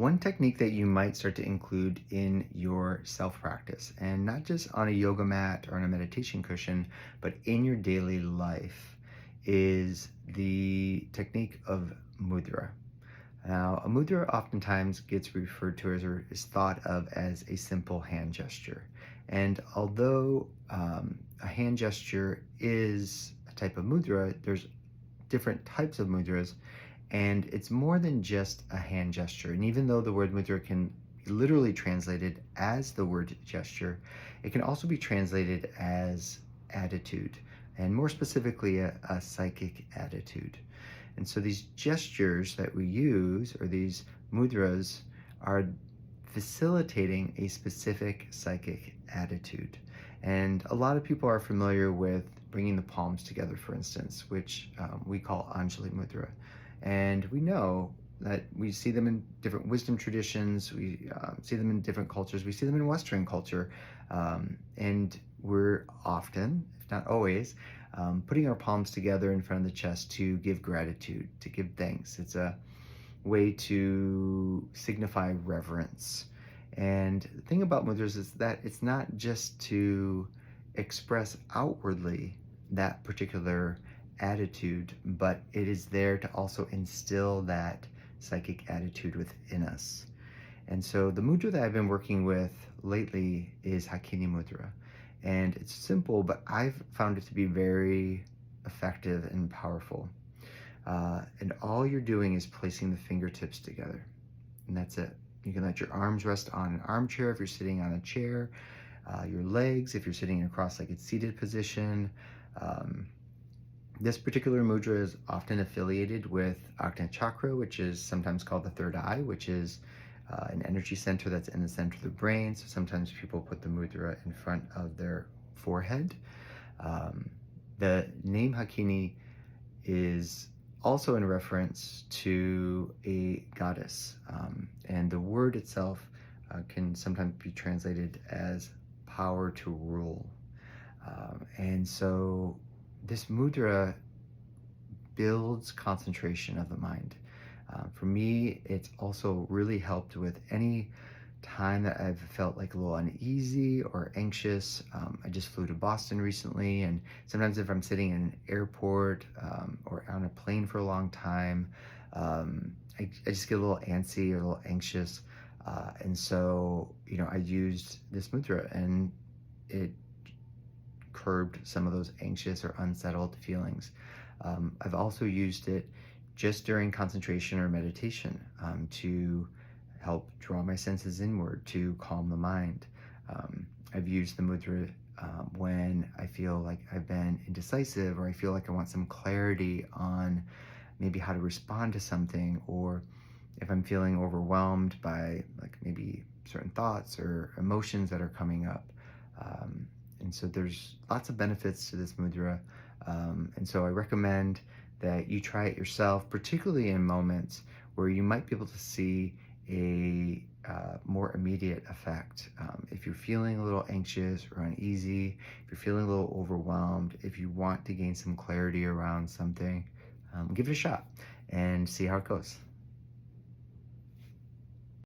One technique that you might start to include in your self practice, and not just on a yoga mat or on a meditation cushion, but in your daily life, is the technique of mudra. Now, a mudra oftentimes gets referred to as or is thought of as a simple hand gesture. And although a hand gesture is a type of mudra, there's different types of mudras, and it's more than just a hand gesture. And even though the word mudra can be literally translated as the word gesture, it can also be translated as attitude, and more specifically, a psychic attitude. And so these gestures that we use, or these mudras, are facilitating a specific psychic attitude. And a lot of people are familiar with bringing the palms together, for instance, which we call Anjali Mudra. And we know that we see them in different wisdom traditions, we see them in different cultures, we see them in Western culture, and we're often, if not always, putting our palms together in front of the chest to give gratitude, to give thanks. It's a way to signify reverence. And the thing about mudras is that it's not just to express outwardly that particular attitude, but it is there to also instill that psychic attitude within us. And so the mudra that I've been working with lately is Hakini mudra. And it's simple, but I've found it to be very effective and powerful. And all you're doing is placing the fingertips together. And that's it. You can let your arms rest on an armchair if you're sitting on a chair, your legs if you're sitting in a cross-legged seated position. This particular mudra is often affiliated with Ajna Chakra, which is sometimes called the third eye, which is an energy center that's in the center of the brain. So sometimes people put the mudra in front of their forehead. The name Hakini is also in reference to a goddess, and the word itself can sometimes be translated as power to rule. And so this mudra builds concentration of the mind. For me, it's also really helped with any time that I've felt like a little uneasy or anxious. I just flew to Boston recently, and sometimes if I'm sitting in an airport or on a plane for a long time, I just get a little antsy or a little anxious. And so, I used this mudra, and it curbed some of those anxious or unsettled feelings. I've also used it just during concentration or meditation to help draw my senses inward, to calm the mind. I've used the mudra when I feel like I've been indecisive, or I feel like I want some clarity on maybe how to respond to something, or if I'm feeling overwhelmed by like maybe certain thoughts or emotions that are coming up. And so there's lots of benefits to this mudra. And so I recommend that you try it yourself, particularly in moments where you might be able to see a more immediate effect. If you're feeling a little anxious or uneasy, if you're feeling a little overwhelmed, if you want to gain some clarity around something, give it a shot and see how it goes.